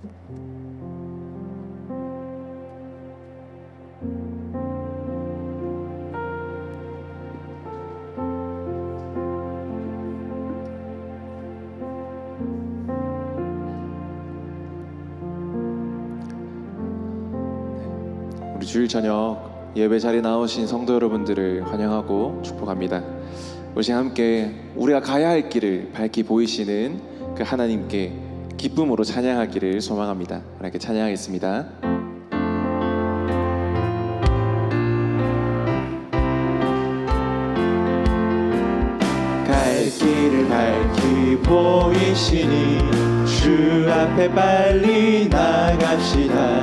우리 주일 저녁 예배 자리에 나오신 성도 여러분들을 환영하고 축복합니다. 우리 시간 함께 우리가 가야 할 길을 밝히 보이시는 그 하나님께 기쁨으로 찬양하기를 소망합니다. 함께 찬양하겠습니다. 갈 길을 밝히 보이시니 주 앞에 빨리 나갑시다.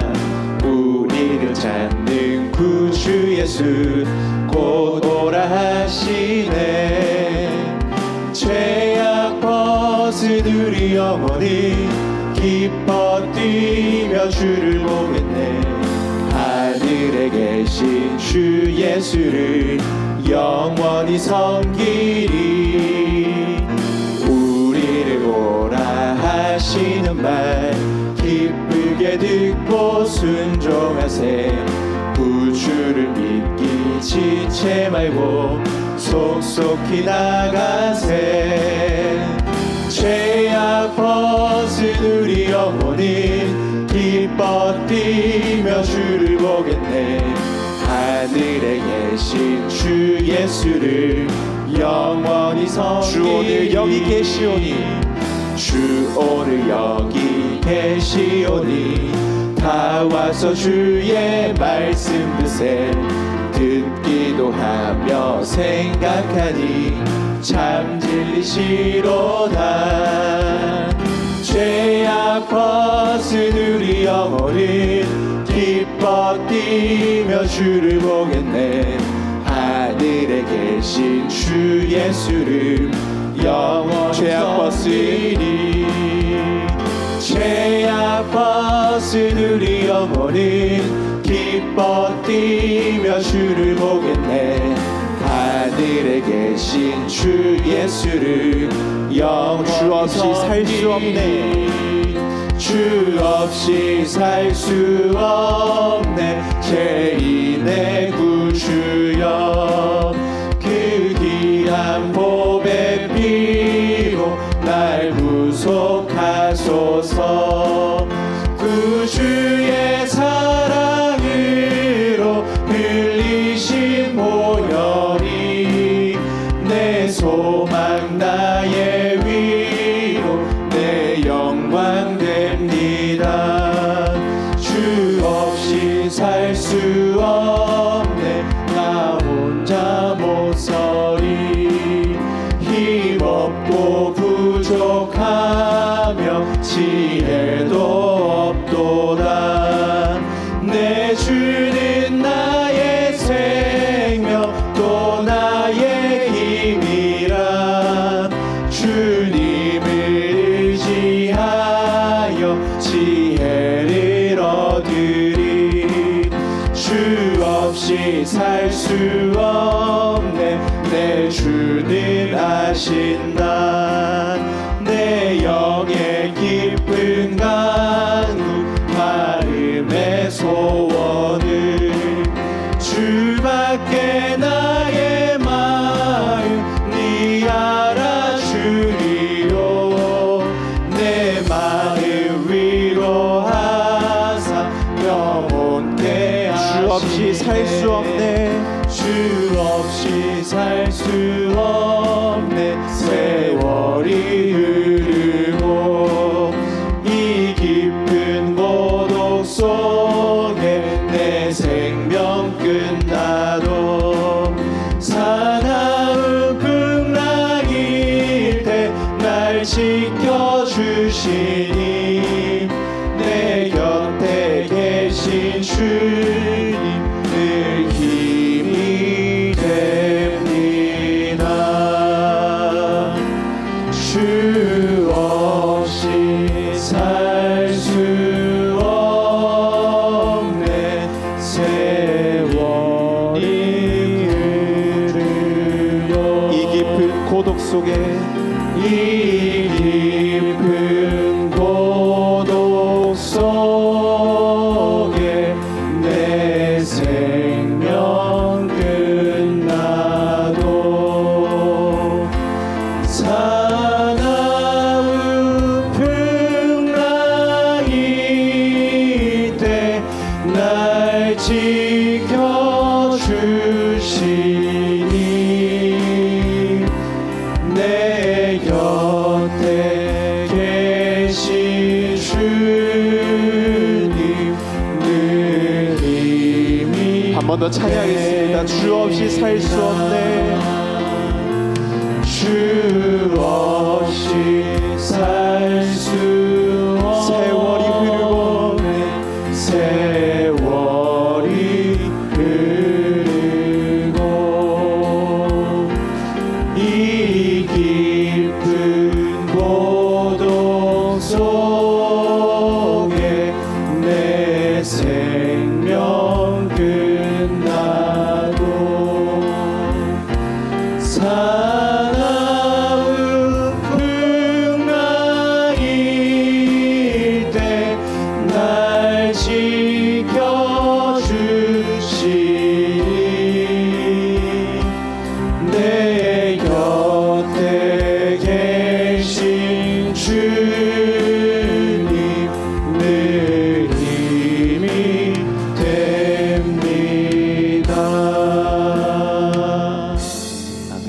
우리를 찾는 구주 예수 곧 오라 하시네. 죄악 벗은 우리 영혼이 기뻐 뛰며 주를 보겠네. 하늘에 계신 주 예수를 영원히 섬기리. 우리를 오라 하시는 말 기쁘게 듣고 순종하세. 구주를 믿기 지체 말고 속속히 나가세. 죄악 벗은 우리 영혼이 기뻐 뛰며 주를 보겠네. 하늘에 계신 주 예수를 영원히 섬기리. 주 오늘 여기 계시오니 주 오늘 여기 계시오니 다 와서 주의 말씀 드세. 듣기도 하며 생각하니 참 진리시로다. 죄악 벗은 우리 영혼은 기뻐 뛰며 주를 보겠네. 하늘에 계신 주 예수를 영원히 죄악 벗으리. 죄악 벗은 우리 영혼은 기뻐 뛰며 주를 보겠네. 하늘에 계신 주 예수를 영원히 주 없이 살 수 없네. 주 없이 살 수 없네. 죄인의 구주여 그 귀한 보배 피로 날 구속하소서. 구주의 사랑으로 흘리신 보혈이 내 소망 나의 위로 내 영광 됩니다. 주 없이 살 수 없네. 나 혼자 못 서리. 힘없고 부족하며 지혜도 없도다. 내 주는 나의 생명 또 나의 힘이라. 주님을 의지하여 지혜를 얻으리. 주 없이 살 수 없네. 내 주는 아신다. 내 영의 깊은 간구 마음의 소원을 주밖에 나의 마음 네 알아주리요. 내 마음 위로하사 영원케 하시네. 주 없이 살 수 없네. 주 없이 살 수 없네. 세월이 흐르고 이 깊은 고독 속에 내 생명 끝나도 사나운 풍랑일 때 날 지켜주시니 내 곁에 계신 주님 늘 힘이 됩니다. 주 없이 살 수 없네. 세월이 흐르고 이 깊은 고독 속에 이 깊은 고독 속에 지켜주시니 내 곁에 계신 주님 늘 힘이 한 번 더 찬양하겠습니다. 주 없이 살 수 없네. 주 없이 살 수 없네. 세월이 흐르고 세월이 흐르고 이 깊은 고통 속에 내 생명 끝나도 사나운 풍랑일 때 날 지켜주시니 내 곁에 계신 주님 늘 힘이 됩니다. 아멘.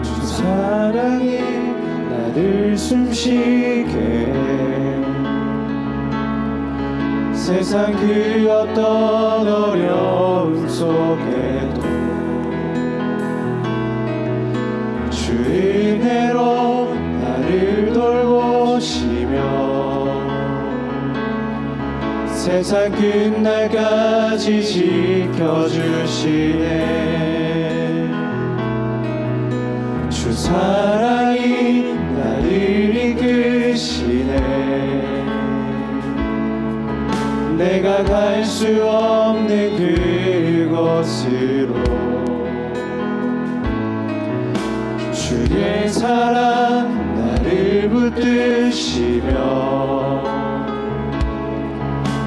주 사랑이 나를 숨쉬게 세상 그 어떤 어려움 속에도 주 은혜로 나를 돌보시며 세상 끝날까지 지켜주시네. 주 사랑이 나를 이끄시네. 내가 갈 수 없는 그곳으로 주의 사랑 나를 붙드시며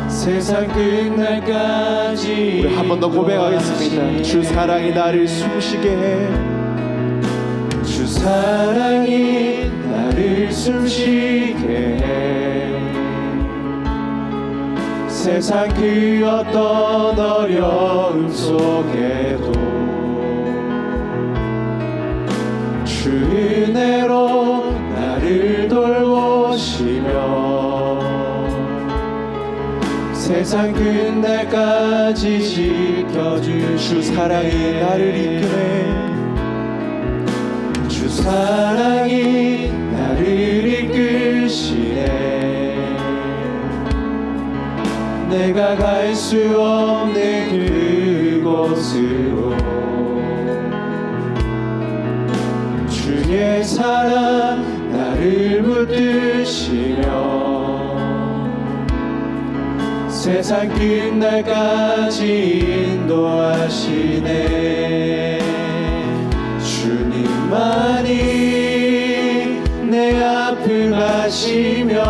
세상 끝날까지 우리 한 번 더 고백하겠습니다. 주 사랑이 나를 숨쉬게 해. 주 사랑이 나를 숨쉬게 해. 세상 그 어떤 어려움 속에도 주 은혜로 나를 돌보시며 세상 끝날까지 지켜줄 주 사랑이 나를 이끄네. 주 사랑이 나를 이끄시네. 내가 갈 수 없는 그곳으로 주의 사랑 나를 붙드시며 세상 끝날까지 인도하시네. 주님만이 내 아픔 아시며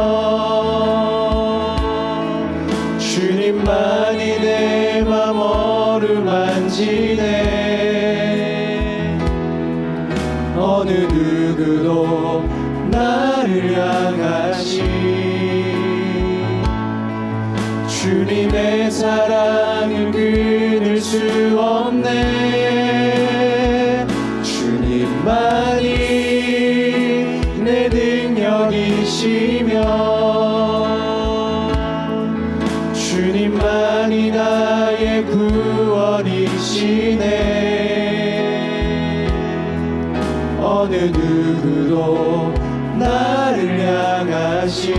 주님만이 내 맘 어루만지네. 어느 누구도 나를 향하시 주님의 사랑을 끊을 수 없네. 주님만이 내 능력이시며 주님만이 나의 구원이시네. 어느 누구도 나를 향하시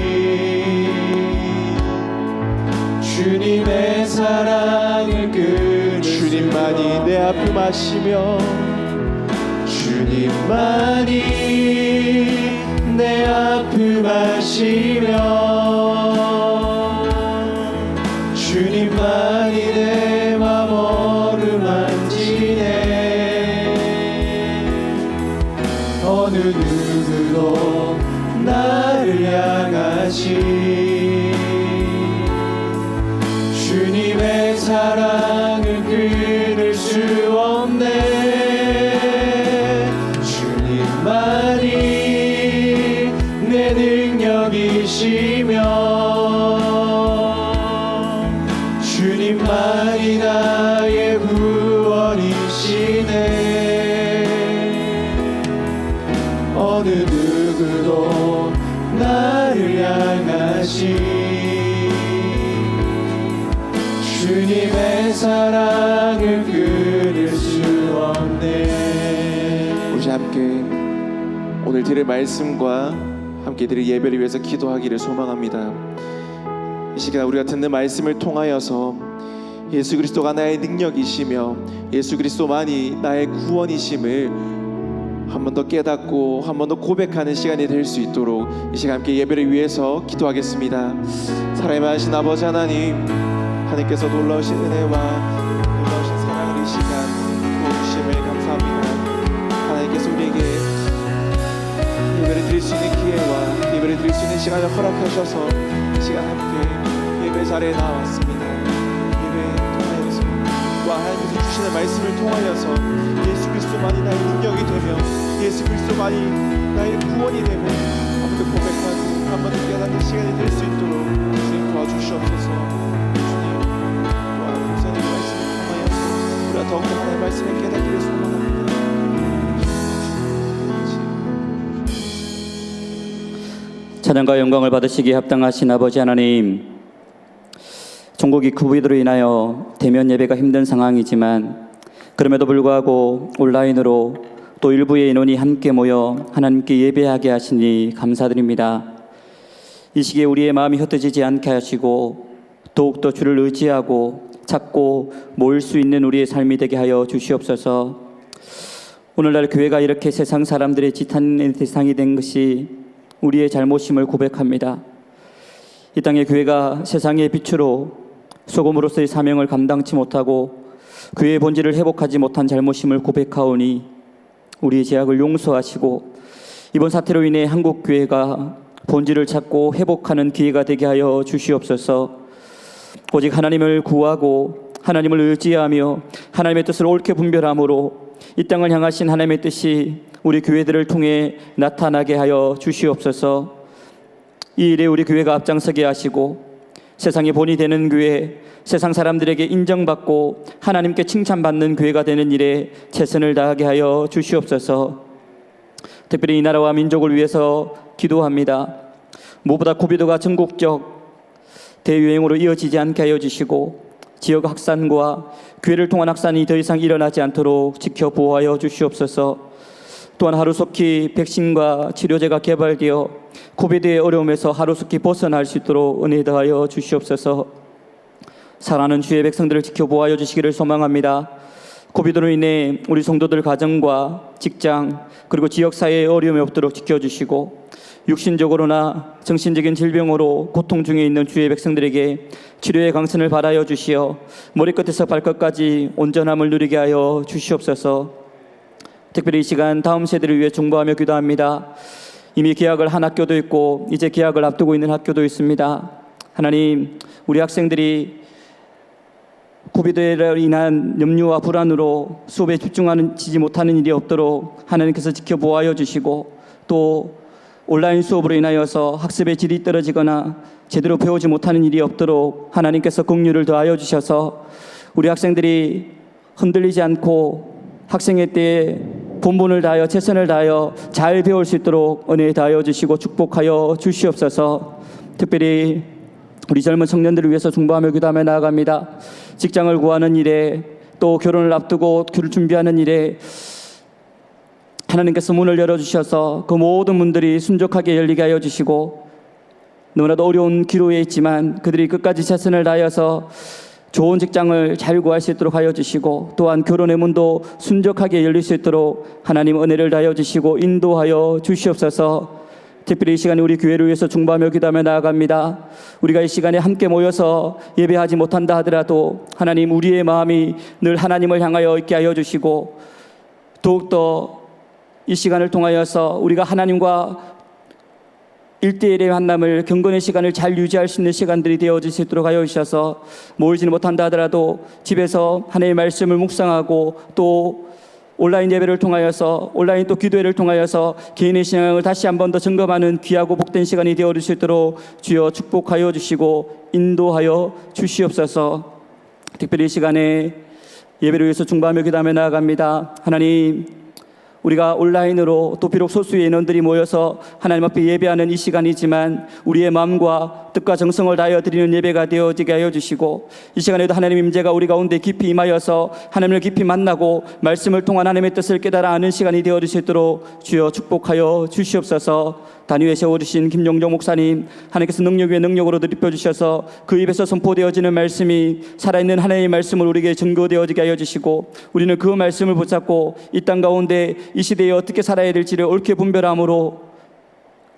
주님의 사랑을 끊을 주님만이 내 아픔 아시며 주님만이 내 아픔 아시며 누구도 나를 향하신 주님의 사랑을 끊을 수 없네. 주님만이 내 능력이시며 주님만이 나의 구원이시네. 어느 누구도 나를 향하신 주님의 사랑을 끊을 수 없네. 우리 함께 오늘 들을 말씀과 함께 드릴 예배를 위해서 기도하기를 소망합니다. 이 시간 우리가 듣는 말씀을 통하여서 예수 그리스도가 나의 능력이시며 예수 그리스도만이 나의 구원이심을 한 번 더 깨닫고 한 번 더 고백하는 시간이 될 수 있도록 이 시간 함께 예배를 위해서 기도하겠습니다. 사랑의 많으신 아버지 하나님, 하나님께서 놀라우신 은혜와 놀라우신 사랑을 이 시간 부어주심을 감사합니다. 하나님께서 우리에게 예배를 드릴 수 있는 기회와 예배를 드릴 수 있는 시간을 허락하셔서 이 시간 함께 예배 자리에 나왔습니다. 예배 통하여서 또 하나님께서 주시는 말씀을 통하여서 예수 그리스도만이 나의 능력이 되며 예수 그리스도만이 나의 구원이 되며 한 번 더 고백하고 한 번 더 깨닫는 시간이 될 수 있도록 주님 도와주시옵소서. 더욱더 하나님의 말씀을 깨닫기를 소망합니다. 찬양과 영광을 받으시기에 합당하신 아버지 하나님, 종국이 코비드로 인하여 대면 예배가 힘든 상황이지만 그럼에도 불구하고 온라인으로 또 일부의 인원이 함께 모여 하나님께 예배하게 하시니 감사드립니다. 이 시기에 우리의 마음이 흩어지지 않게 하시고 더욱더 주를 의지하고 찾고 모일 수 있는 우리의 삶이 되게 하여 주시옵소서. 오늘날 교회가 이렇게 세상 사람들의 지탄의 대상이 된 것이 우리의 잘못임을 고백합니다. 이 땅의 교회가 세상의 빛으로 소금으로서의 사명을 감당치 못하고 교회의 본질을 회복하지 못한 잘못임을 고백하오니 우리의 죄악을 용서하시고 이번 사태로 인해 한국 교회가 본질을 찾고 회복하는 기회가 되게 하여 주시옵소서. 오직 하나님을 구하고 하나님을 의지하며 하나님의 뜻을 옳게 분별함으로 이 땅을 향하신 하나님의 뜻이 우리 교회들을 통해 나타나게 하여 주시옵소서. 이 일에 우리 교회가 앞장서게 하시고 세상의 본이 되는 교회, 세상 사람들에게 인정받고 하나님께 칭찬받는 교회가 되는 일에 최선을 다하게 하여 주시옵소서. 특별히 이 나라와 민족을 위해서 기도합니다. 무엇보다 코비드가 전국적 대유행으로 이어지지 않게 하여 주시고 지역 확산과 교회를 통한 확산이 더 이상 일어나지 않도록 지켜 보호하여 주시옵소서. 또한 하루속히 백신과 치료제가 개발되어 코비드의 어려움에서 하루속히 벗어날 수 있도록 은혜 더하여 주시옵소서. 사랑하는 주의 백성들을 지켜 보호하여 주시기를 소망합니다. 코비드로 인해 우리 성도들 가정과 직장 그리고 지역사회에 어려움이 없도록 지켜주시고 육신적으로나 정신적인 질병으로 고통 중에 있는 주의 백성들에게 치료의 강선을 바라여 주시어 머리끝에서 발끝까지 온전함을 누리게 하여 주시옵소서. 특별히 이 시간 다음 세대를 위해 중보하며 기도합니다. 이미 개학을 한 학교도 있고 이제 개학을 앞두고 있는 학교도 있습니다. 하나님, 우리 학생들이 코비드로 인한 염려와 불안으로 수업에 집중하지 못하는 일이 없도록 하나님께서 지켜보아여 주시고 또 온라인 수업으로 인하여서 학습의 질이 떨어지거나 제대로 배우지 못하는 일이 없도록 하나님께서 긍휼을 더하여 주셔서 우리 학생들이 흔들리지 않고 학생회 때에 본분을 다하여 최선을 다하여 잘 배울 수 있도록 은혜 더하여 주시고 축복하여 주시옵소서. 특별히 우리 젊은 청년들을 위해서 중보하며 기도하며 나아갑니다. 직장을 구하는 일에 또 결혼을 앞두고 교를 준비하는 일에 하나님께서 문을 열어주셔서 그 모든 문들이 순적하게 열리게 하여 주시고 너무나도 어려운 기로에 있지만 그들이 끝까지 최선을 다하여서 좋은 직장을 잘 구할 수 있도록 하여 주시고 또한 결혼의 문도 순적하게 열릴 수 있도록 하나님 은혜를 다하여 주시고 인도하여 주시옵소서. 특별히 이 시간에 우리 교회를 위해서 중보하며 기도하며 나아갑니다. 우리가 이 시간에 함께 모여서 예배하지 못한다 하더라도 하나님 우리의 마음이 늘 하나님을 향하여 있게 하여 주시고 더욱더 이 시간을 통하여서 우리가 하나님과 1대1의 만남을 경건의 시간을 잘 유지할 수 있는 시간들이 되어질 수 있도록 하여 주셔서 모이지는 못한다 하더라도 집에서 하나님의 말씀을 묵상하고 또 온라인 예배를 통하여서 온라인 또 기도회를 통하여서 개인의 신앙을 다시 한 번 더 점검하는 귀하고 복된 시간이 되어질 수 있도록 주여 축복하여 주시고 인도하여 주시옵소서. 특별히 이 시간에 예배를 위해서 중보하며 기도하며 나아갑니다. 하나님, 우리가 온라인으로 또 비록 소수의 인원들이 모여서 하나님 앞에 예배하는 이 시간이지만 우리의 마음과 뜻과 정성을 다하여 드리는 예배가 되어지게 하여 주시고 이 시간에도 하나님의 임재가 우리 가운데 깊이 임하여서 하나님을 깊이 만나고 말씀을 통한 하나님의 뜻을 깨달아 아는 시간이 되어질 수 있도록 주여 축복하여 주시옵소서. 단위에 세워주신 김용정 목사님, 하나님께서 능력 위에 능력으로 드립혀 주셔서 그 입에서 선포되어지는 말씀이 살아있는 하나님의 말씀을 우리에게 증거되어지게 하여 주시고 우리는 그 말씀을 붙잡고 이 땅 가운데 이 시대에 어떻게 살아야 될지를 옳게 분별함으로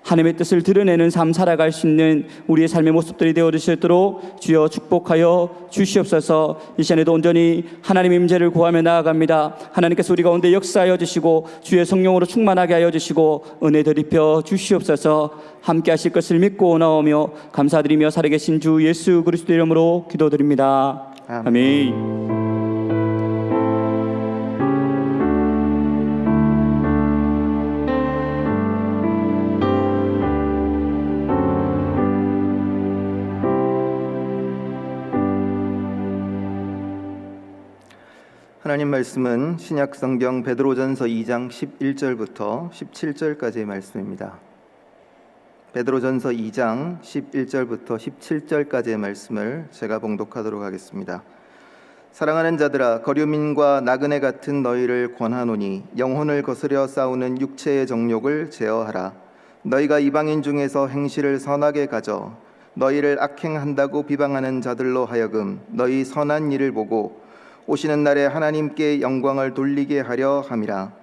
하나님의 뜻을 드러내는 삶 살아갈 수 있는 우리의 삶의 모습들이 되어질 수 있도록 주여 축복하여 주시옵소서. 이 시간에도 온전히 하나님의 임재를 구하며 나아갑니다. 하나님께서 우리 가운데 역사하여 주시고 주의 성령으로 충만하게 하여 주시고 은혜 드립혀 주시옵소서. 함께 하실 것을 믿고 나오며 감사드리며 살아계신 주 예수 그리스도 이름으로 기도드립니다. 아멘. 하나님 말씀은 신약 성경 베드로전서 2장 11절부터 17절까지의 말씀입니다. 베드로전서 2장 11절부터 17절까지의 말씀을 제가 봉독하도록 하겠습니다. 사랑하는 자들아, 거류민과 나그네 같은 너희를 권하노니 영혼을 거스려 싸우는 육체의 정욕을 제어하라. 너희가 이방인 중에서 행실을 선하게 가져 너희를 악행한다고 비방하는 자들로 하여금 너희 선한 일을 보고 오시는 날에 하나님께 영광을 돌리게 하려 함이라.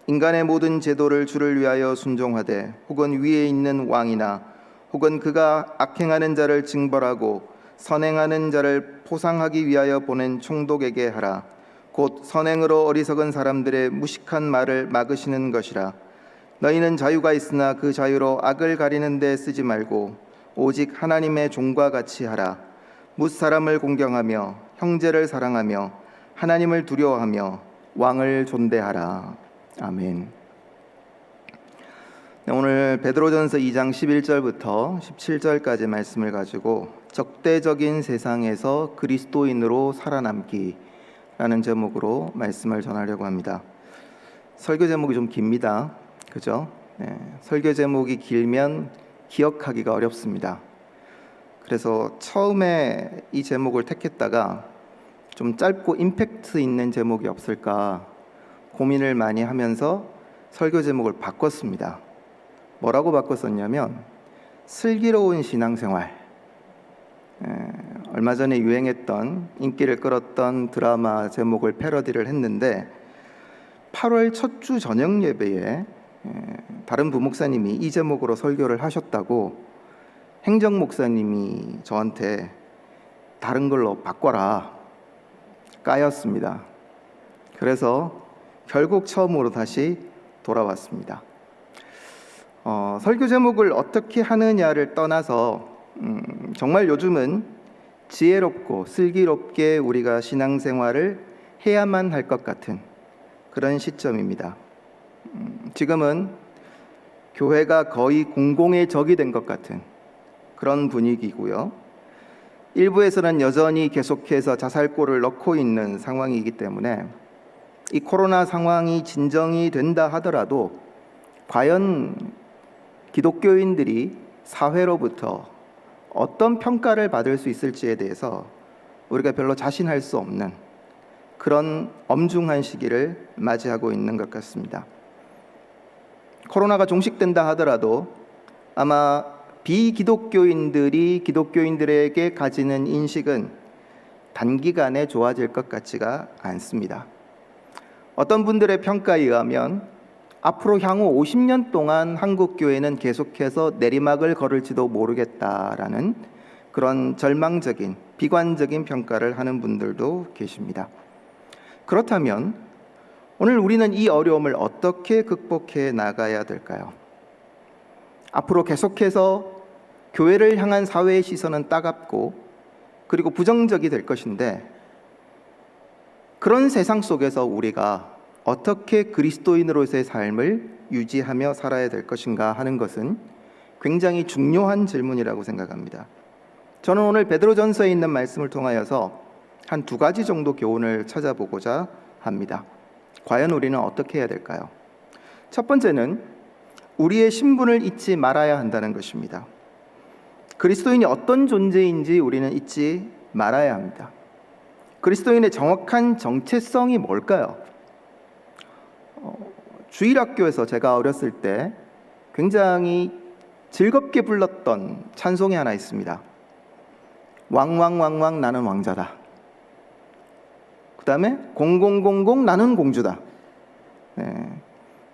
인간의 모든 제도를 주를 위하여 순종하되 혹은 위에 있는 왕이나 혹은 그가 악행하는 자를 징벌하고 선행하는 자를 포상하기 위하여 보낸 총독에게 하라. 곧 선행으로 어리석은 사람들의 무식한 말을 막으시는 것이라. 너희는 자유가 있으나 그 자유로 악을 가리는 데 쓰지 말고 오직 하나님의 종과 같이 하라. 뭇사람을 공경하며 형제를 사랑하며 하나님을 두려워하며 왕을 존대하라. 아멘. 오늘 베드로전서 2장 11절부터 17절까지 말씀을 가지고 적대적인 세상에서 그리스도인으로 살아남기라는 제목으로 말씀을 전하려고 합니다. 설교 제목이 좀 깁니다. 그죠? 네, 설교 제목이 길면 기억하기가 어렵습니다. 그래서 처음에 이 제목을 택했다가 좀 짧고 임팩트 있는 제목이 없을까 고민을 많이 하면서 설교 제목을 바꿨습니다. 뭐라고 바꿨었냐면 슬기로운 신앙생활. 얼마 전에 유행했던 인기를 끌었던 드라마 제목을 패러디를 했는데 8월 첫 주 저녁 예배에 다른 부목사님이 이 제목으로 설교를 하셨다고 행정 목사님이 저한테 다른 걸로 바꿔라 까였습니다. 그래서 결국 처음으로 다시 돌아왔습니다. 설교 제목을 어떻게 하느냐를 떠나서 정말 요즘은 지혜롭고 슬기롭게 우리가 신앙생활을 해야만 할 것 같은 그런 시점입니다. 지금은 교회가 거의 공공의 적이 된 것 같은 그런 분위기고요. 일부에서는 여전히 계속해서 자살골을 넣고 있는 상황이기 때문에 이 코로나 상황이 진정이 된다 하더라도 과연 기독교인들이 사회로부터 어떤 평가를 받을 수 있을지에 대해서 우리가 별로 자신할 수 없는 그런 엄중한 시기를 맞이하고 있는 것 같습니다. 코로나가 종식된다 하더라도 아마 비기독교인들이 기독교인들에게 가지는 인식은 단기간에 좋아질 것 같지가 않습니다. 어떤 분들의 평가에 의하면 앞으로 향후 50년 동안 한국 교회는 계속해서 내리막을 걸을지도 모르겠다라는 그런 절망적인 비관적인 평가를 하는 분들도 계십니다. 그렇다면 오늘 우리는 이 어려움을 어떻게 극복해 나가야 될까요? 앞으로 계속해서 교회를 향한 사회의 시선은 따갑고 그리고 부정적이 될 것인데, 그런 세상 속에서 우리가 어떻게 그리스도인으로서의 삶을 유지하며 살아야 될 것인가 하는 것은 굉장히 중요한 질문이라고 생각합니다. 저는 오늘 베드로전서에 있는 말씀을 통하여서 한 2가지 정도 교훈을 찾아보고자 합니다. 과연 우리는 어떻게 해야 될까요? 첫 번째는 우리의 신분을 잊지 말아야 한다는 것입니다. 그리스도인이 어떤 존재인지 우리는 잊지 말아야 합니다. 그리스도인의 정확한 정체성이 뭘까요? 주일학교에서 제가 어렸을 때 굉장히 즐겁게 불렀던 찬송이 하나 있습니다. 왕왕왕왕 나는 왕자다. 그 다음에 0000 나는 공주다.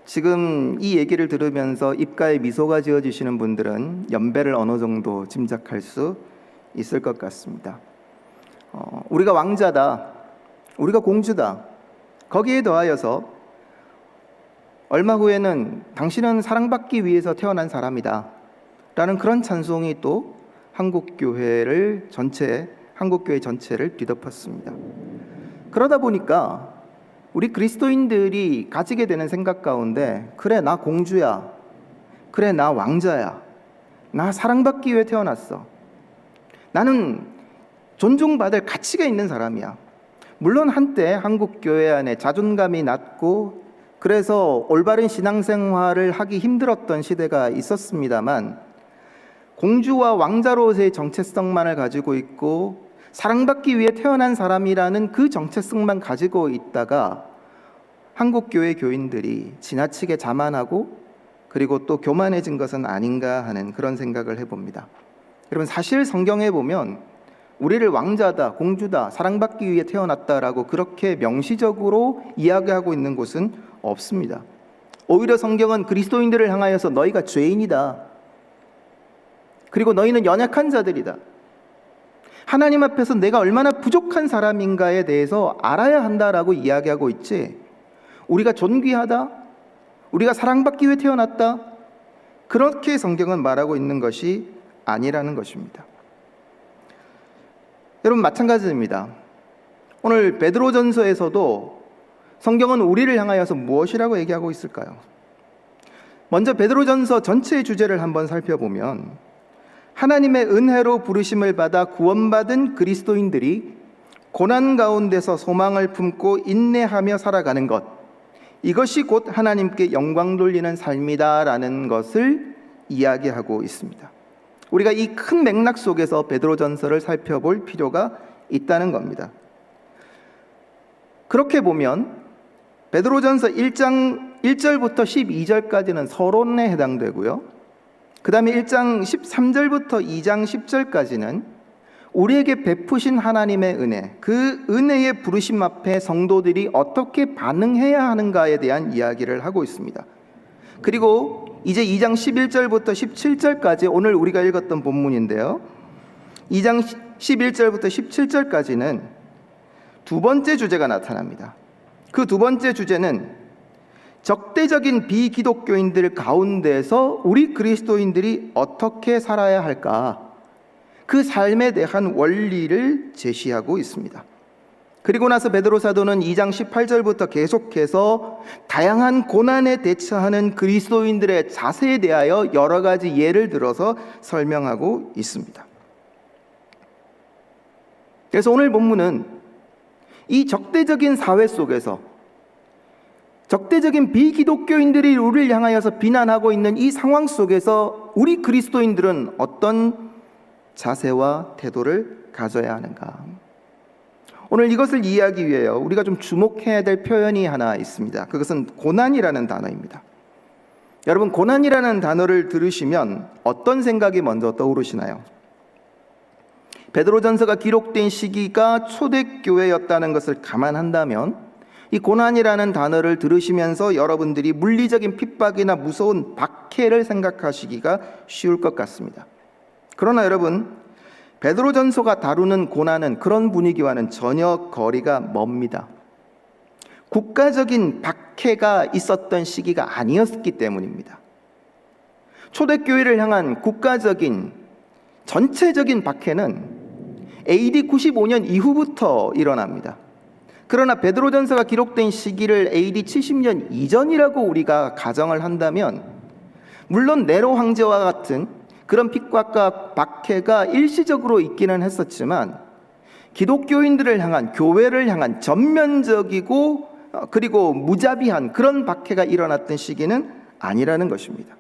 지금 이 얘기를 들으면서 입가에 미소가 지어지시는 분들은 연배를 어느 정도 짐작할 수 있을 것 같습니다. 우리가 왕자다, 우리가 공주다, 거기에 더하여서 얼마 후에는 당신은 사랑받기 위해서 태어난 사람이다 라는 그런 찬송이 또 한국교회 전체를 뒤덮었습니다. 그러다 보니까 우리 그리스도인들이 가지게 되는 생각 가운데, 그래 나 공주야, 그래 나 왕자야, 나 사랑받기 위해 태어났어, 나는 존중받을 가치가 있는 사람이야. 물론 한때 한국교회 안에 자존감이 낮고 그래서 올바른 신앙생활을 하기 힘들었던 시대가 있었습니다만, 공주와 왕자로서의 정체성만을 가지고 있고 사랑받기 위해 태어난 사람이라는 그 정체성만 가지고 있다가 한국교회 교인들이 지나치게 자만하고 그리고 또 교만해진 것은 아닌가 하는 그런 생각을 해봅니다. 여러분, 사실 성경에 보면 우리를 왕자다, 공주다, 사랑받기 위해 태어났다라고 그렇게 명시적으로 이야기하고 있는 곳은 없습니다. 오히려 성경은 그리스도인들을 향하여서 너희가 죄인이다, 그리고 너희는 연약한 자들이다, 하나님 앞에서 내가 얼마나 부족한 사람인가에 대해서 알아야 한다라고 이야기하고 있지, 우리가 존귀하다, 우리가 사랑받기 위해 태어났다, 그렇게 성경은 말하고 있는 것이 아니라는 것입니다. 여러분, 마찬가지입니다. 오늘 베드로전서에서도 성경은 우리를 향하여서 무엇이라고 얘기하고 있을까요? 먼저 베드로전서 전체의 주제를 한번 살펴보면, 하나님의 은혜로 부르심을 받아 구원받은 그리스도인들이 고난 가운데서 소망을 품고 인내하며 살아가는 것, 이것이 곧 하나님께 영광 돌리는 삶이다라는 것을 이야기하고 있습니다. 우리가 이 큰 맥락 속에서 베드로전서를 살펴볼 필요가 있다는 겁니다. 그렇게 보면 베드로전서 1장 1절부터 12절까지는 서론에 해당되고요, 그 다음에 1장 13절부터 2장 10절까지는 우리에게 베푸신 하나님의 은혜, 그 은혜의 부르심 앞에 성도들이 어떻게 반응해야 하는가에 대한 이야기를 하고 있습니다. 그리고 이제 2장 11절부터 17절까지 오늘 우리가 읽었던 본문인데요, 2장 11절부터 17절까지는 두 번째 주제가 나타납니다. 그 두 번째 주제는 적대적인 비기독교인들 가운데서 우리 그리스도인들이 어떻게 살아야 할까, 그 삶에 대한 원리를 제시하고 있습니다. 그리고 나서 베드로 사도는 2장 18절부터 계속해서 다양한 고난에 대처하는 그리스도인들의 자세에 대하여 여러 가지 예를 들어서 설명하고 있습니다. 그래서 오늘 본문은 이 적대적인 사회 속에서 적대적인 비기독교인들이 우리를 향하여서 비난하고 있는 이 상황 속에서 우리 그리스도인들은 어떤 자세와 태도를 가져야 하는가, 오늘 이것을 이해하기 위해요, 우리가 좀 주목해야 될 표현이 하나 있습니다. 그것은 고난이라는 단어입니다. 여러분, 고난이라는 단어를 들으시면 어떤 생각이 먼저 떠오르시나요? 베드로전서가 기록된 시기가 초대교회였다는 것을 감안한다면 이 고난이라는 단어를 들으시면서 여러분들이 물리적인 핍박이나 무서운 박해를 생각하시기가 쉬울 것 같습니다. 그러나 여러분, 베드로전서가 다루는 고난은 그런 분위기와는 전혀 거리가 멉니다. 국가적인 박해가 있었던 시기가 아니었기 때문입니다. 초대교회를 향한 국가적인 전체적인 박해는 AD 95년 이후부터 일어납니다. 그러나 베드로전서가 기록된 시기를 AD 70년 이전이라고 우리가 가정을 한다면, 물론 네로 황제와 같은 그런 핍박과 박해가 일시적으로 있기는 했었지만 기독교인들을 향한, 교회를 향한 전면적이고 그리고 무자비한 그런 박해가 일어났던 시기는 아니라는 것입니다.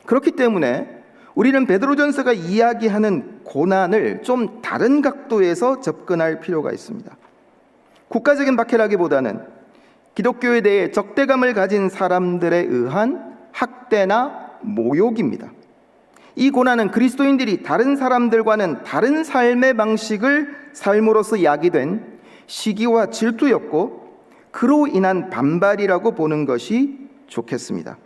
그렇기 때문에 우리는 베드로전서가 이야기하는 고난을 좀 다른 각도에서 접근할 필요가 있습니다. 국가적인 박해라기보다는 기독교에 대해 적대감을 가진 사람들에 의한 학대나 모욕입니다. 이 고난은 그리스도인들이 다른 사람들과는 다른 삶의 방식을 삶으로써 야기된 시기와 질투였고, 그로 인한 반발이라고 보는 것이 좋겠습니다.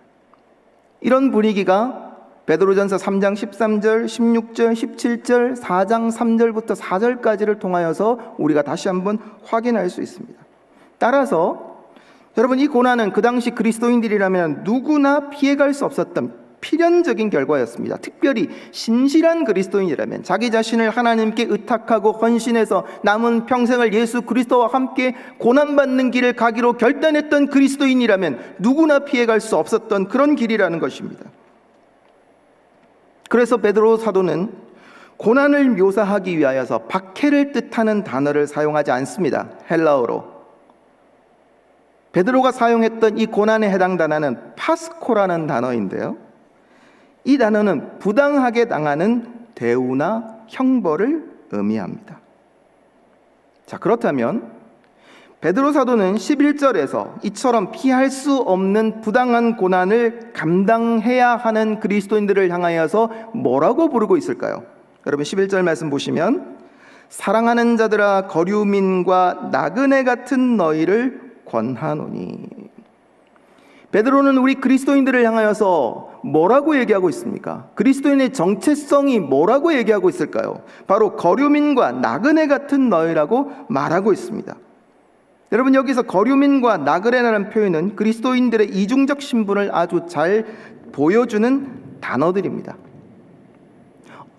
이런 분위기가 베드로전서 3장 13절, 16절, 17절, 4장 3절부터 4절까지를 통하여서 우리가 다시 한번 확인할 수 있습니다. 따라서 여러분, 이 고난은 그 당시 그리스도인들이라면 누구나 피해갈 수 없었던 필연적인 결과였습니다. 특별히 신실한 그리스도인이라면, 자기 자신을 하나님께 의탁하고 헌신해서 남은 평생을 예수 그리스도와 함께 고난받는 길을 가기로 결단했던 그리스도인이라면 누구나 피해갈 수 없었던 그런 길이라는 것입니다. 그래서 베드로 사도는 고난을 묘사하기 위하여서 박해를 뜻하는 단어를 사용하지 않습니다. 헬라어로. 베드로가 사용했던 이 고난에 해당 단어는 파스코라는 단어인데요, 이 단어는 부당하게 당하는 대우나 형벌을 의미합니다. 자, 그렇다면 베드로 사도는 11절에서 이처럼 피할 수 없는 부당한 고난을 감당해야 하는 그리스도인들을 향하여서 뭐라고 부르고 있을까요? 여러분, 11절 말씀 보시면, 사랑하는 자들아 거류민과 나그네 같은 너희를 권하노니. 베드로는 우리 그리스도인들을 향하여서 뭐라고 얘기하고 있습니까? 그리스도인의 정체성이 뭐라고 얘기하고 있을까요? 바로 거류민과 나그네 같은 너희라고 말하고 있습니다. 여러분, 여기서 거류민과 나그네라는 표현은 그리스도인들의 이중적 신분을 아주 잘 보여주는 단어들입니다.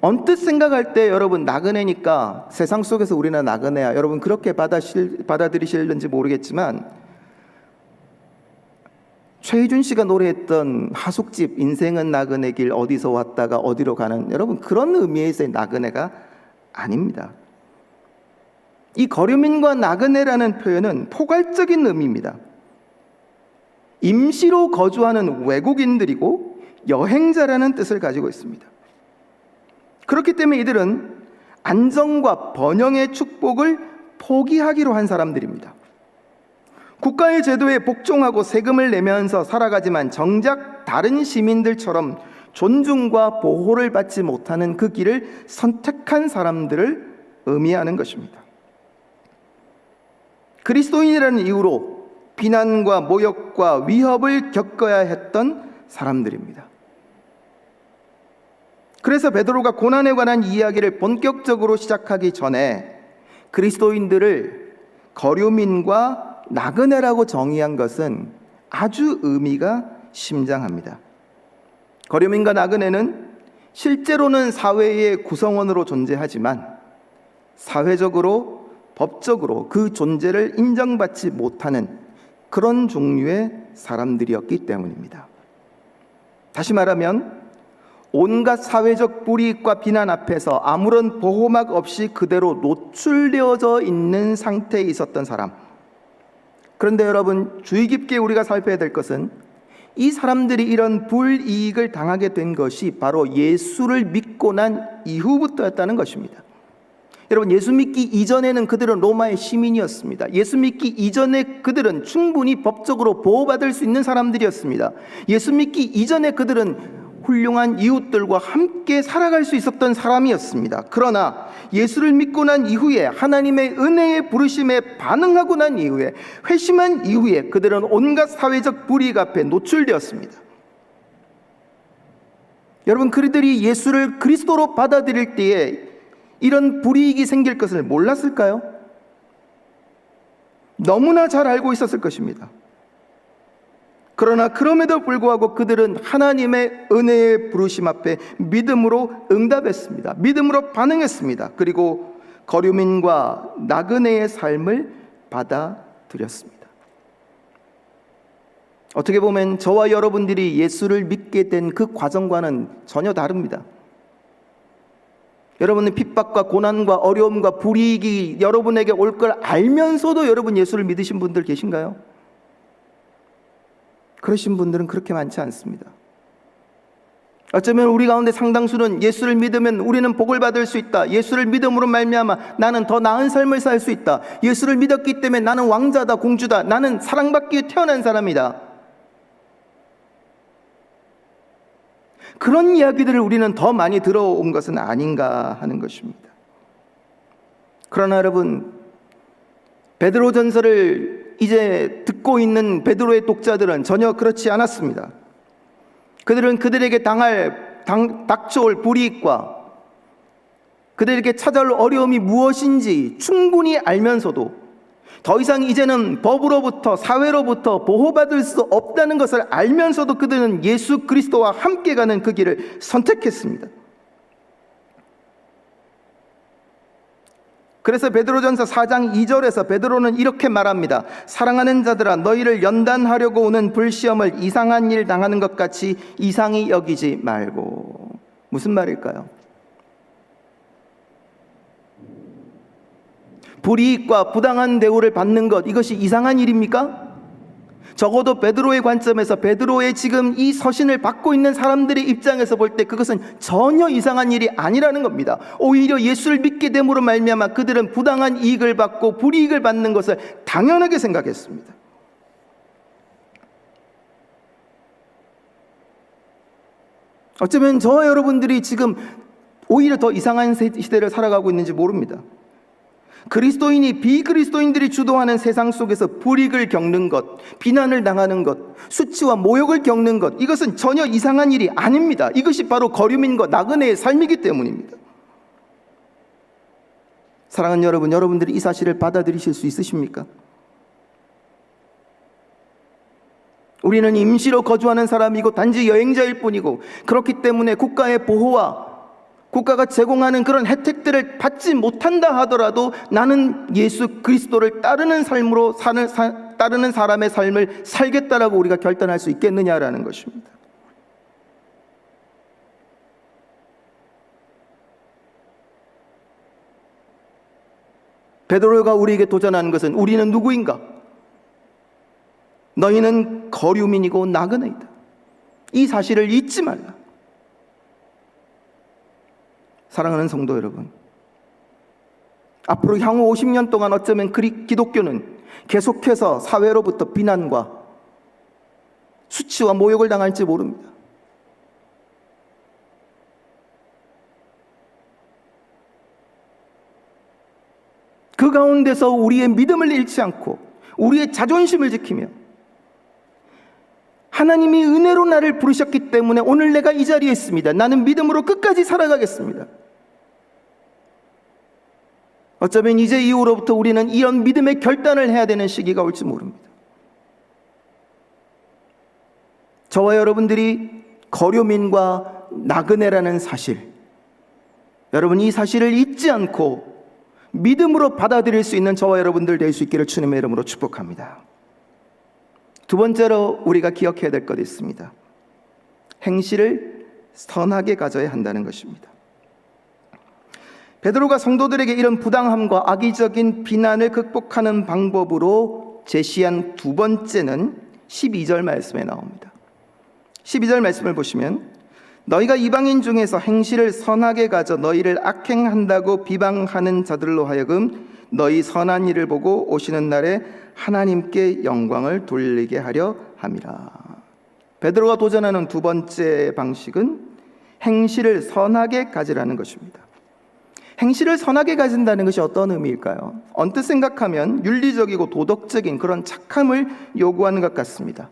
언뜻 생각할 때 여러분, 나그네니까 세상 속에서 우리는 나그네야, 여러분 그렇게 받아들이실는지 모르겠지만, 최희준 씨가 노래했던 하숙집 인생은 나그네 길 어디서 왔다가 어디로 가는, 여러분 그런 의미에서의 나그네가 아닙니다. 이 거류민과 나그네라는 표현은 포괄적인 의미입니다. 임시로 거주하는 외국인들이고 여행자라는 뜻을 가지고 있습니다. 그렇기 때문에 이들은 안정과 번영의 축복을 포기하기로 한 사람들입니다. 국가의 제도에 복종하고 세금을 내면서 살아가지만 정작 다른 시민들처럼 존중과 보호를 받지 못하는 그 길을 선택한 사람들을 의미하는 것입니다. 그리스도인이라는 이유로 비난과 모욕과 위협을 겪어야 했던 사람들입니다. 그래서 베드로가 고난에 관한 이야기를 본격적으로 시작하기 전에 그리스도인들을 거류민과 나그네라고 정의한 것은 아주 의미가 심장합니다. 거류민과 나그네는 실제로는 사회의 구성원으로 존재하지만 사회적으로, 법적으로 그 존재를 인정받지 못하는 그런 종류의 사람들이었기 때문입니다. 다시 말하면 온갖 사회적 불이익과 비난 앞에서 아무런 보호막 없이 그대로 노출되어져 있는 상태에 있었던 사람. 그런데 여러분, 주의 깊게 우리가 살펴야 될 것은 이 사람들이 이런 불이익을 당하게 된 것이 바로 예수를 믿고 난 이후부터였다는 것입니다. 여러분, 예수 믿기 이전에는 그들은 로마의 시민이었습니다. 예수 믿기 이전에 그들은 충분히 법적으로 보호받을 수 있는 사람들이었습니다. 예수 믿기 이전에 그들은 훌륭한 이웃들과 함께 살아갈 수 있었던 사람이었습니다. 그러나 예수를 믿고 난 이후에, 하나님의 은혜의 부르심에 반응하고 난 이후에, 회심한 이후에 그들은 온갖 사회적 불이익 앞에 노출되었습니다. 여러분, 그들이 예수를 그리스도로 받아들일 때에 이런 불이익이 생길 것을 몰랐을까요? 너무나 잘 알고 있었을 것입니다. 그러나 그럼에도 불구하고 그들은 하나님의 은혜의 부르심 앞에 믿음으로 응답했습니다. 믿음으로 반응했습니다. 그리고 거류민과 나그네의 삶을 받아들였습니다. 어떻게 보면 저와 여러분들이 예수를 믿게 된 그 과정과는 전혀 다릅니다. 여러분은 핍박과 고난과 어려움과 불이익이 여러분에게 올 걸 알면서도 여러분 예수를 믿으신 분들 계신가요? 그러신 분들은 그렇게 많지 않습니다. 어쩌면 우리 가운데 상당수는 예수를 믿으면 우리는 복을 받을 수 있다. 예수를 믿음으로 말미암아 나는 더 나은 삶을 살 수 있다. 예수를 믿었기 때문에 나는 왕자다, 공주다. 나는 사랑받기 위해 태어난 사람이다. 그런 이야기들을 우리는 더 많이 들어온 것은 아닌가 하는 것입니다. 그러나 여러분, 베드로전서를 이제 듣고 있는 베드로의 독자들은 전혀 그렇지 않았습니다. 그들은 그들에게 닥쳐올 불이익과 그들에게 찾아올 어려움이 무엇인지 충분히 알면서도 더 이상 이제는 법으로부터, 사회로부터 보호받을 수 없다는 것을 알면서도 그들은 예수 그리스도와 함께 가는 그 길을 선택했습니다. 그래서 베드로전서 4장 2절에서 베드로는 이렇게 말합니다. 사랑하는 자들아, 너희를 연단하려고 오는 불시험을 이상한 일 당하는 것 같이 이상히 여기지 말고. 무슨 말일까요? 불이익과 부당한 대우를 받는 것, 이것이 이상한 일입니까? 적어도 베드로의 관점에서, 베드로의 지금 이 서신을 받고 있는 사람들의 입장에서 볼 때 그것은 전혀 이상한 일이 아니라는 겁니다. 오히려 예수를 믿게 됨으로 말미암아 그들은 부당한 이익을 받고 불이익을 받는 것을 당연하게 생각했습니다. 어쩌면 저와 여러분들이 지금 오히려 더 이상한 시대를 살아가고 있는지 모릅니다. 그리스도인이 비그리스도인들이 주도하는 세상 속에서 불이익을 겪는 것, 비난을 당하는 것, 수치와 모욕을 겪는 것, 이것은 전혀 이상한 일이 아닙니다. 이것이 바로 거류민과 나그네의 삶이기 때문입니다. 사랑하는 여러분, 여러분들이 이 사실을 받아들이실 수 있으십니까? 우리는 임시로 거주하는 사람이고 단지 여행자일 뿐이고, 그렇기 때문에 국가의 보호와 국가가 제공하는 그런 혜택들을 받지 못한다 하더라도 나는 예수 그리스도를 따르는 따르는 사람의 삶을 살겠다라고 우리가 결단할 수 있겠느냐라는 것입니다. 베드로가 우리에게 도전하는 것은 우리는 누구인가? 너희는 거류민이고 나그네이다. 이 사실을 잊지 말라. 사랑하는 성도 여러분, 앞으로 향후 50년 동안 어쩌면 기독교는 계속해서 사회로부터 비난과 수치와 모욕을 당할지 모릅니다. 그 가운데서 우리의 믿음을 잃지 않고 우리의 자존심을 지키며 하나님이 은혜로 나를 부르셨기 때문에 오늘 내가 이 자리에 있습니다. 나는 믿음으로 끝까지 살아가겠습니다. 어쩌면 이제 이후로부터 우리는 이런 믿음의 결단을 해야 되는 시기가 올지 모릅니다. 저와 여러분들이 거류민과 나그네라는 사실, 여러분 이 사실을 잊지 않고 믿음으로 받아들일 수 있는 저와 여러분들 될 수 있기를 주님의 이름으로 축복합니다. 두 번째로 우리가 기억해야 될 것이 있습니다. 행실을 선하게 가져야 한다는 것입니다. 베드로가 성도들에게 이런 부당함과 악의적인 비난을 극복하는 방법으로 제시한 두 번째는 12절 말씀에 나옵니다. 12절 말씀을 보시면 너희가 이방인 중에서 행실을 선하게 가져 너희를 악행한다고 비방하는 자들로 하여금 너희 선한 일을 보고 오시는 날에 하나님께 영광을 돌리게 하려 함이라. 베드로가 도전하는 두 번째 방식은 행실을 선하게 가지라는 것입니다. 행실을 선하게 가진다는 것이 어떤 의미일까요? 언뜻 생각하면 윤리적이고 도덕적인 그런 착함을 요구하는 것 같습니다.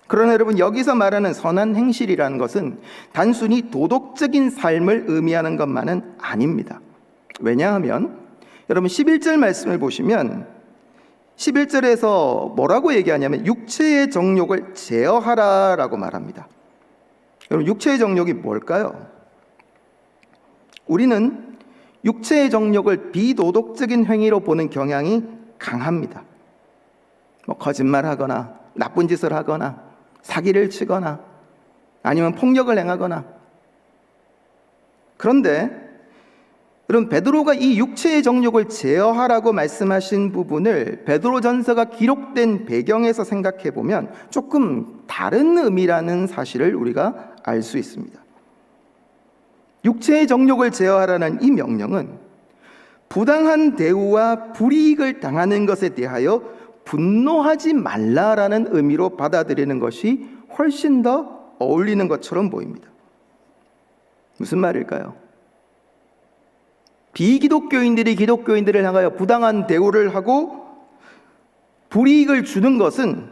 그러나 여러분, 여기서 말하는 선한 행실이라는 것은 단순히 도덕적인 삶을 의미하는 것만은 아닙니다. 왜냐하면 여러분 11절 말씀을 보시면 11절에서 뭐라고 얘기하냐면 육체의 정욕을 제어하라라고 말합니다. 여러분, 육체의 정욕이 뭘까요? 우리는 육체의 정욕을 비도덕적인 행위로 보는 경향이 강합니다. 거짓말하거나 나쁜 짓을 하거나 사기를 치거나 아니면 폭력을 행하거나. 그런데 여러분, 베드로가 이 육체의 정욕을 제어하라고 말씀하신 부분을 베드로전서가 기록된 배경에서 생각해 보면 조금 다른 의미라는 사실을 우리가 알 수 있습니다. 육체의 정욕을 제어하라는 이 명령은 부당한 대우와 불이익을 당하는 것에 대하여 분노하지 말라라는 의미로 받아들이는 것이 훨씬 더 어울리는 것처럼 보입니다. 무슨 말일까요? 비기독교인들이 기독교인들을 향하여 부당한 대우를 하고 불이익을 주는 것은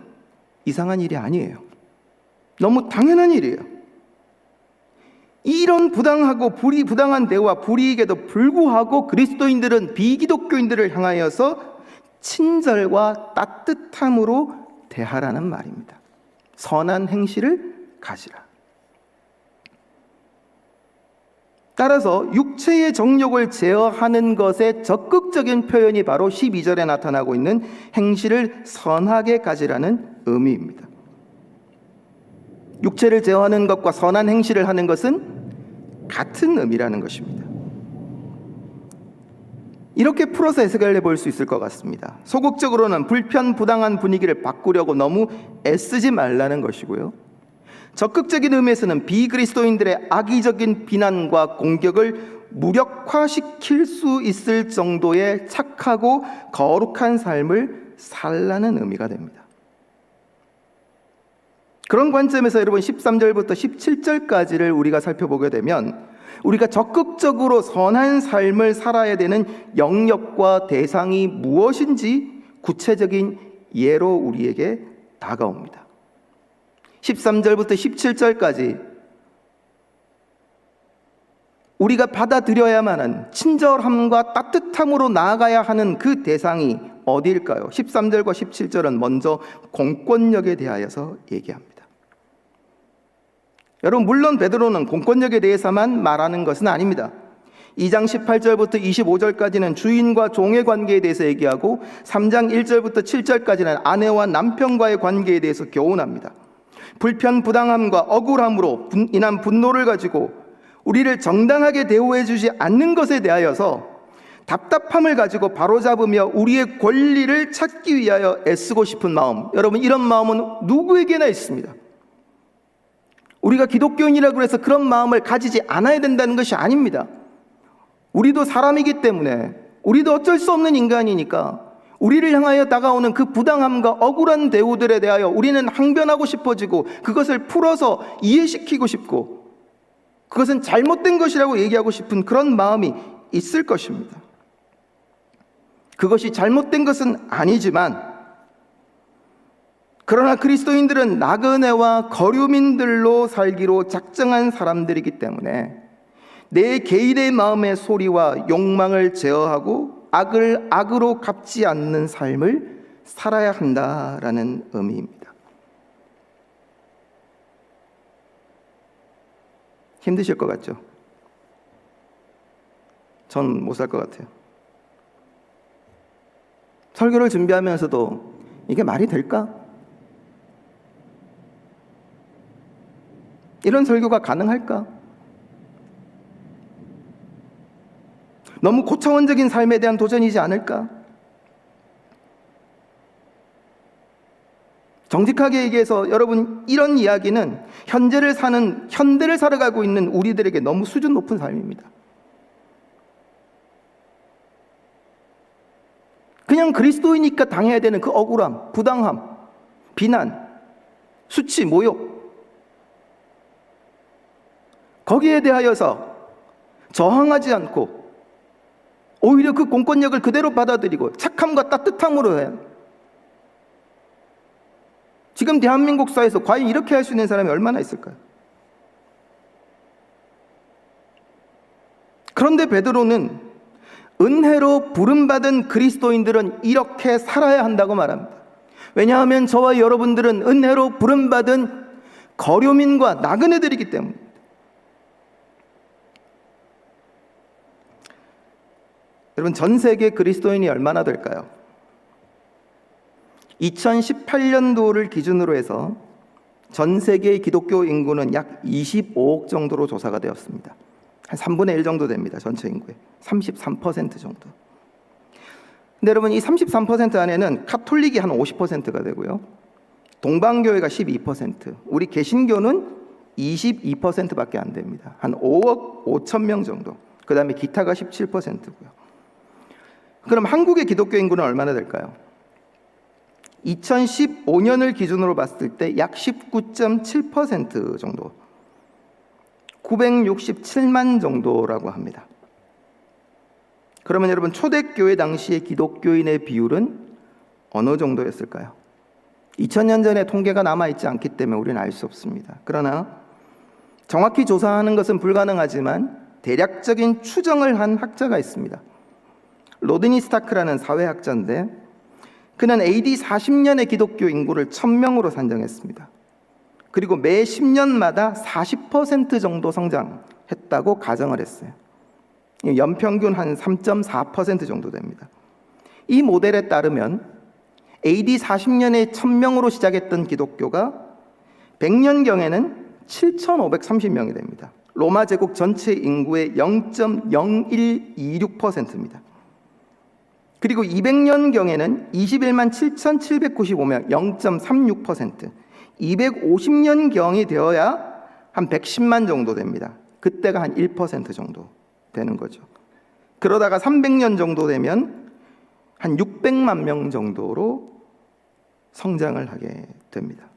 이상한 일이 아니에요. 너무 당연한 일이에요. 이런 부당한 대우와 불이익에도 불구하고 그리스도인들은 비기독교인들을 향하여서 친절과 따뜻함으로 대하라는 말입니다. 선한 행실을 가지라. 따라서 육체의 정욕을 제어하는 것의 적극적인 표현이 바로 12절에 나타나고 있는 행실을 선하게 가지라는 의미입니다. 육체를 제어하는 것과 선한 행실을 하는 것은 같은 의미라는 것입니다. 이렇게 풀어서 해석을 해볼 수 있을 것 같습니다. 소극적으로는 불편부당한 분위기를 바꾸려고 너무 애쓰지 말라는 것이고요, 적극적인 의미에서는 비그리스도인들의 악의적인 비난과 공격을 무력화시킬 수 있을 정도의 착하고 거룩한 삶을 살라는 의미가 됩니다. 그런 관점에서 여러분 13절부터 17절까지를 우리가 살펴보게 되면 우리가 적극적으로 선한 삶을 살아야 되는 영역과 대상이 무엇인지 구체적인 예로 우리에게 다가옵니다. 13절부터 17절까지 우리가 받아들여야만 하는 친절함과 따뜻함으로 나아가야 하는 그 대상이 어디일까요? 13절과 17절은 먼저 공권력에 대하여서 얘기합니다. 여러분, 물론 베드로는 공권력에 대해서만 말하는 것은 아닙니다. 2장 18절부터 25절까지는 주인과 종의 관계에 대해서 얘기하고 3장 1절부터 7절까지는 아내와 남편과의 관계에 대해서 교훈합니다. 불편부당함과 억울함으로 인한 분노를 가지고 우리를 정당하게 대우해 주지 않는 것에 대하여서 답답함을 가지고 바로잡으며 우리의 권리를 찾기 위하여 애쓰고 싶은 마음, 여러분, 이런 마음은 누구에게나 있습니다. 우리가 기독교인이라고 해서 그런 마음을 가지지 않아야 된다는 것이 아닙니다. 우리도 사람이기 때문에, 우리도 어쩔 수 없는 인간이니까 우리를 향하여 다가오는 그 부당함과 억울한 대우들에 대하여 우리는 항변하고 싶어지고 그것을 풀어서 이해시키고 싶고 그것은 잘못된 것이라고 얘기하고 싶은 그런 마음이 있을 것입니다. 그것이 잘못된 것은 아니지만, 그러나 그리스도인들은 나그네와 거류민들로 살기로 작정한 사람들이기 때문에 내 개인의 마음의 소리와 욕망을 제어하고 악을 악으로 갚지 않는 삶을 살아야 한다라는 의미입니다. 힘드실 것 같죠? 전 못 살 것 같아요. 설교를 준비하면서도 이게 말이 될까? 이런 설교가 가능할까? 너무 고차원적인 삶에 대한 도전이지 않을까? 정직하게 얘기해서 여러분, 이런 이야기는 현대를 살아가고 있는 우리들에게 너무 수준 높은 삶입니다. 그냥 그리스도이니까 당해야 되는 그 억울함, 부당함, 비난, 수치, 모욕, 거기에 대하여서 저항하지 않고 오히려 그 공권력을 그대로 받아들이고 착함과 따뜻함으로 해요. 지금 대한민국 사회에서 과연 이렇게 할 수 있는 사람이 얼마나 있을까요? 그런데 베드로는 은혜로 부름받은 그리스도인들은 이렇게 살아야 한다고 말합니다. 왜냐하면 저와 여러분들은 은혜로 부름받은 거류민과 나그네들이기 때문입니다. 여러분, 전 세계 그리스도인이 얼마나 될까요? 2018년도를 기준으로 해서 전 세계의 기독교 인구는 약 25억 정도로 조사가 되었습니다. 한 3분의 1 정도 됩니다. 전체 인구의 33% 정도. 근데 여러분, 이 33% 안에는 카톨릭이 한 50%가 되고요, 동방교회가 12%, 우리 개신교는 22%밖에 안 됩니다. 한 5억 5천 명 정도. 그 다음에 기타가 17%고요. 그럼 한국의 기독교 인구는 얼마나 될까요? 2015년을 기준으로 봤을 때 약 19.7% 정도, 967만 정도라고 합니다. 그러면 여러분, 초대교회 당시의 기독교인의 비율은 어느 정도였을까요? 2000년 전에 통계가 남아있지 않기 때문에 우리는 알 수 없습니다. 그러나 정확히 조사하는 것은 불가능하지만 대략적인 추정을 한 학자가 있습니다. 로드니 스타크라는 사회학자인데, 그는 AD 40년의 기독교 인구를 1000명으로 산정했습니다. 그리고 매 10년마다 40% 정도 성장했다고 가정을 했어요. 연평균 한 3.4% 정도 됩니다. 이 모델에 따르면 AD 40년에 1000명으로 시작했던 기독교가 100년경에는 7530명이 됩니다. 로마 제국 전체 인구의 0.0126%입니다. 그리고 200년경에는 21만 7795명, 0.36%, 250년경이 되어야 한 110만 정도 됩니다. 그때가 한 1% 정도 되는 거죠. 그러다가 300년 정도 되면 한 600만 명 정도로 성장을 하게 됩니다.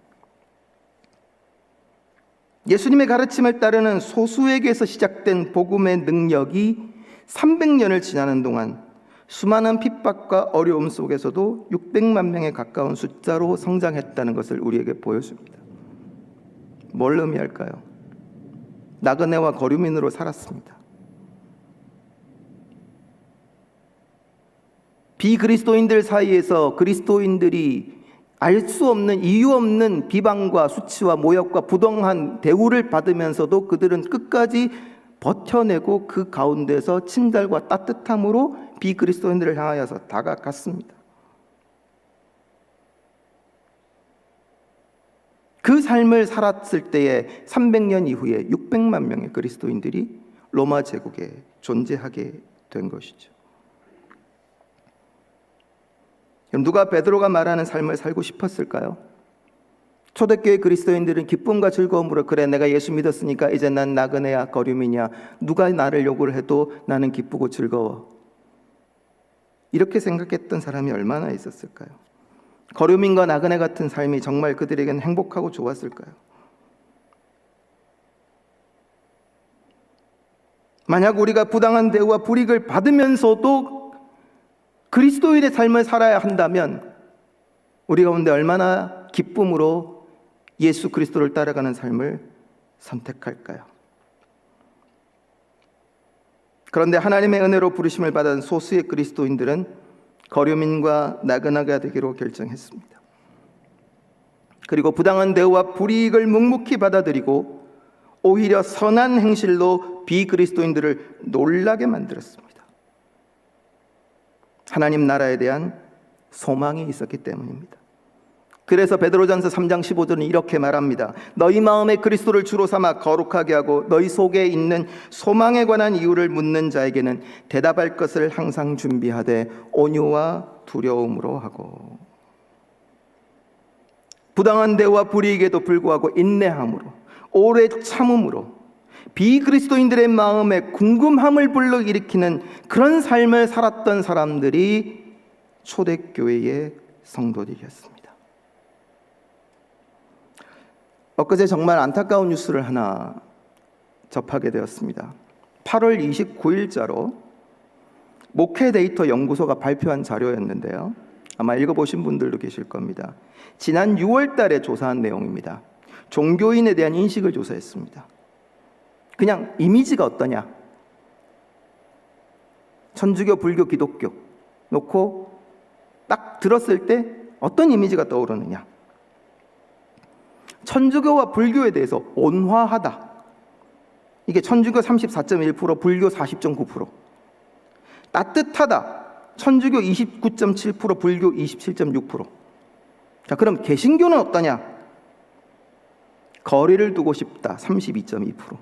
예수님의 가르침을 따르는 소수에게서 시작된 복음의 능력이 300년을 지나는 동안 수많은 핍박과 어려움 속에서도 600만 명에 가까운 숫자로 성장했다는 것을 우리에게 보여줍니다. 뭘 의미할까요? 나그네와 거류민으로 살았습니다. 비그리스도인들 사이에서 그리스도인들이 알 수 없는, 이유 없는 비방과 수치와 모욕과 부당한 대우를 받으면서도 그들은 끝까지 버텨내고 그 가운데서 친절과 따뜻함으로 비그리스도인들을 향하여서 다가갔습니다. 그 삶을 살았을 때에 300년 이후에 600만 명의 그리스도인들이 로마 제국에 존재하게 된 것이죠. 그럼 누가 베드로가 말하는 삶을 살고 싶었을까요? 초대교회 그리스도인들은 기쁨과 즐거움으로, 그래 내가 예수 믿었으니까 이제 난 나그네야 거류민이야, 누가 나를 욕을 해도 나는 기쁘고 즐거워, 이렇게 생각했던 사람이 얼마나 있었을까요? 거류민과 나그네 같은 삶이 정말 그들에게는 행복하고 좋았을까요? 만약 우리가 부당한 대우와 불이익을 받으면서도 그리스도인의 삶을 살아야 한다면 우리 가운데 얼마나 기쁨으로 예수 그리스도를 따라가는 삶을 선택할까요? 그런데 하나님의 은혜로 부르심을 받은 소수의 그리스도인들은 거류민과 나그네가 되기로 결정했습니다. 그리고 부당한 대우와 불이익을 묵묵히 받아들이고 오히려 선한 행실로 비그리스도인들을 놀라게 만들었습니다. 하나님 나라에 대한 소망이 있었기 때문입니다. 그래서 베드로전서 3장 15절은 이렇게 말합니다. 너희 마음에 그리스도를 주로 삼아 거룩하게 하고 너희 속에 있는 소망에 관한 이유를 묻는 자에게는 대답할 것을 항상 준비하되 온유와 두려움으로 하고, 부당한 대우와 불이익에도 불구하고 인내함으로 오래 참음으로 비그리스도인들의 마음에 궁금함을 불러일으키는 그런 삶을 살았던 사람들이 초대교회의 성도들이었습니다. 엊그제 정말 안타까운 뉴스를 하나 접하게 되었습니다. 8월 29일자로 목회 데이터 연구소가 발표한 자료였는데요, 아마 읽어보신 분들도 계실 겁니다. 지난 6월 달에 조사한 내용입니다. 종교인에 대한 인식을 조사했습니다. 그냥 이미지가 어떠냐, 천주교, 불교, 기독교 놓고 딱 들었을 때 어떤 이미지가 떠오르느냐? 천주교와 불교에 대해서 온화하다. 이게 천주교 34.1%, 불교 40.9%. 따뜻하다. 천주교 29.7%, 불교 27.6%. 자, 그럼 개신교는 어떠냐? 거리를 두고 싶다. 32.2%.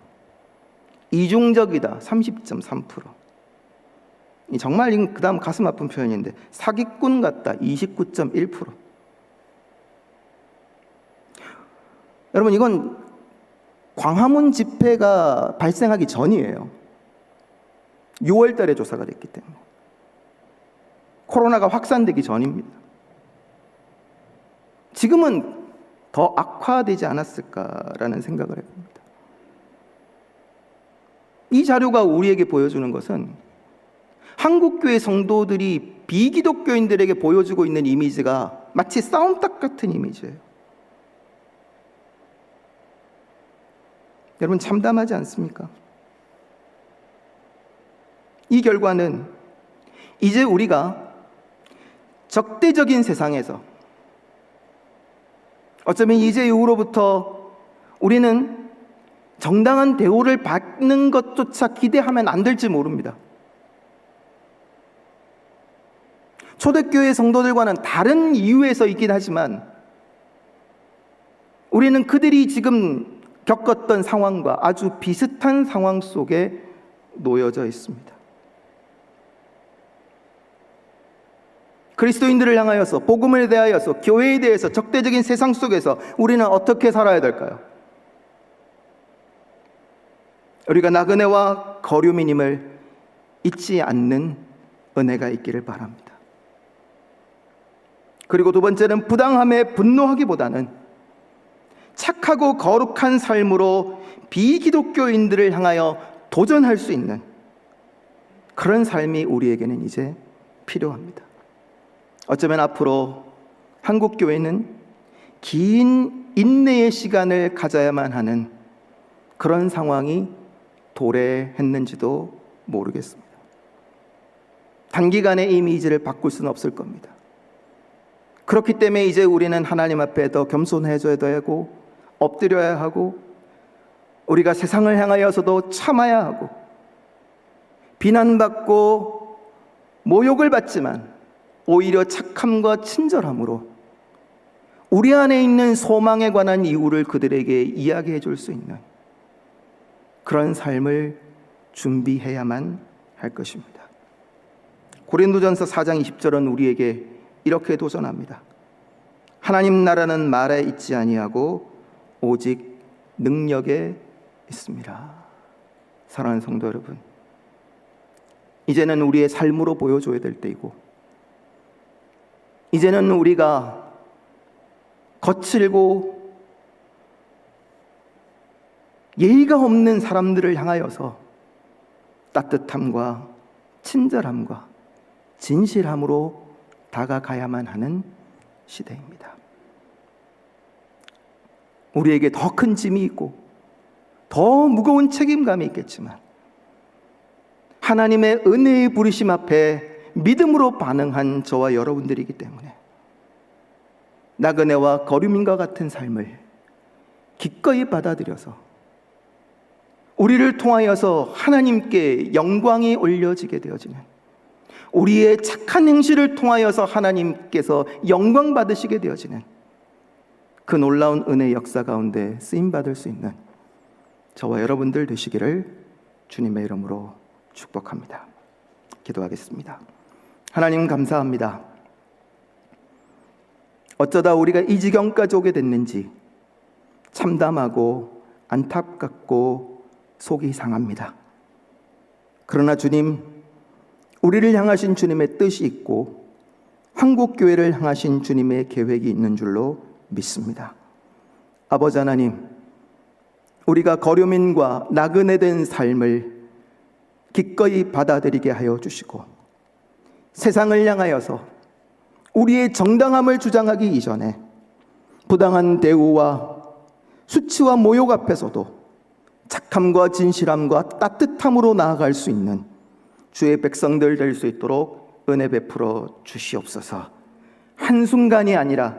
이중적이다. 30.3%. 정말 그 다음 가슴 아픈 표현인데 사기꾼 같다. 29.1%. 여러분, 이건 광화문 집회가 발생하기 전이에요. 6월 달에 조사가 됐기 때문에. 코로나가 확산되기 전입니다. 지금은 더 악화되지 않았을까라는 생각을 해봅니다. 이 자료가 우리에게 보여주는 것은 한국교회 성도들이 비기독교인들에게 보여주고 있는 이미지가 마치 싸움닭 같은 이미지예요. 여러분, 참담하지 않습니까? 이 결과는 이제 우리가 적대적인 세상에서 어쩌면 이제 이후로부터 우리는 정당한 대우를 받는 것조차 기대하면 안 될지 모릅니다. 초대교회 성도들과는 다른 이유에서 있긴 하지만 우리는 그들이 지금 겪었던 상황과 아주 비슷한 상황 속에 놓여져 있습니다. 그리스도인들을 향하여서, 복음을 대하여서, 교회에 대해서 적대적인 세상 속에서 우리는 어떻게 살아야 될까요? 우리가 나그네와 거류민임을 잊지 않는 은혜가 있기를 바랍니다. 그리고 두 번째는 부당함에 분노하기보다는 착하고 거룩한 삶으로 비기독교인들을 향하여 도전할 수 있는 그런 삶이 우리에게는 이제 필요합니다. 어쩌면 앞으로 한국교회는 긴 인내의 시간을 가져야만 하는 그런 상황이 도래했는지도 모르겠습니다. 단기간에 이 이미지를 바꿀 수는 없을 겁니다. 그렇기 때문에 이제 우리는 하나님 앞에 더 겸손해져야 되고 엎드려야 하고 우리가 세상을 향하여서도 참아야 하고 비난받고 모욕을 받지만 오히려 착함과 친절함으로 우리 안에 있는 소망에 관한 이유를 그들에게 이야기해 줄 수 있는 그런 삶을 준비해야만 할 것입니다. 고린도전서 4장 20절은 우리에게 이렇게 도전합니다. 하나님 나라는 말에 있지 아니하고 오직 능력에 있습니다. 사랑하는 성도 여러분, 이제는 우리의 삶으로 보여줘야 될 때이고 이제는 우리가 거칠고 예의가 없는 사람들을 향하여서 따뜻함과 친절함과 진실함으로 다가가야만 하는 시대입니다. 우리에게 더 큰 짐이 있고 더 무거운 책임감이 있겠지만 하나님의 은혜의 부르심 앞에 믿음으로 반응한 저와 여러분들이기 때문에 나그네와 거류민과 같은 삶을 기꺼이 받아들여서 우리를 통하여서 하나님께 영광이 올려지게 되어지는, 우리의 착한 행실을 통하여서 하나님께서 영광 받으시게 되어지는 그 놀라운 은혜의 역사 가운데 쓰임받을 수 있는 저와 여러분들 되시기를 주님의 이름으로 축복합니다. 기도하겠습니다. 하나님 감사합니다. 어쩌다 우리가 이 지경까지 오게 됐는지 참담하고 안타깝고 속이 상합니다. 그러나 주님, 우리를 향하신 주님의 뜻이 있고 한국교회를 향하신 주님의 계획이 있는 줄로 믿습니다. 아버지 하나님, 우리가 거류민과 나그네된 삶을 기꺼이 받아들이게 하여 주시고 세상을 향하여서 우리의 정당함을 주장하기 이전에 부당한 대우와 수치와 모욕 앞에서도 착함과 진실함과 따뜻함으로 나아갈 수 있는 주의 백성들 될 수 있도록 은혜 베풀어 주시옵소서. 한순간이 아니라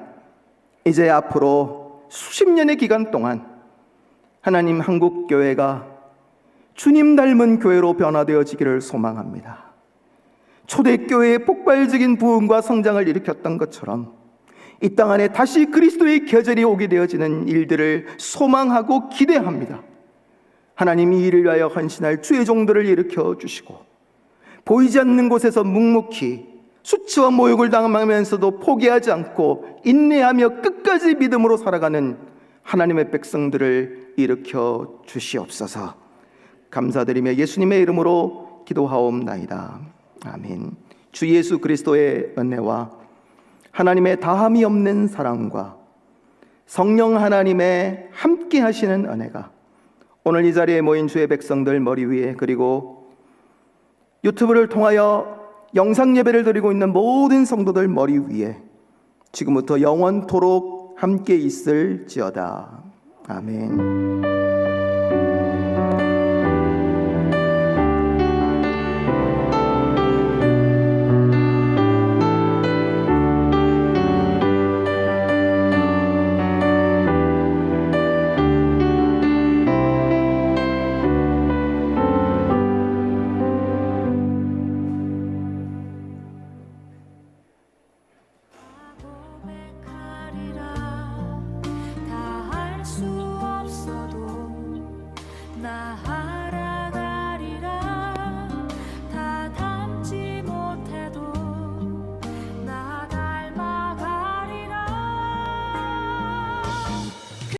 이제 앞으로 수십 년의 기간 동안 하나님 한국교회가 주님 닮은 교회로 변화되어지기를 소망합니다. 초대교회의 폭발적인 부흥과 성장을 일으켰던 것처럼 이 땅 안에 다시 그리스도의 계절이 오게 되어지는 일들을 소망하고 기대합니다. 하나님 이 일을 위하여 헌신할 주의 종들을 일으켜 주시고 보이지 않는 곳에서 묵묵히 수치와 모욕을 당하면서도 포기하지 않고 인내하며 끝까지 믿음으로 살아가는 하나님의 백성들을 일으켜 주시옵소서. 감사드리며 예수님의 이름으로 기도하옵나이다. 아멘. 주 예수 그리스도의 은혜와 하나님의 다함이 없는 사랑과 성령 하나님의 함께 하시는 은혜가 오늘 이 자리에 모인 주의 백성들 머리 위에, 그리고 유튜브를 통하여 영상 예배를 드리고 있는 모든 성도들 머리 위에 지금부터 영원토록 함께 있을지어다. 아멘.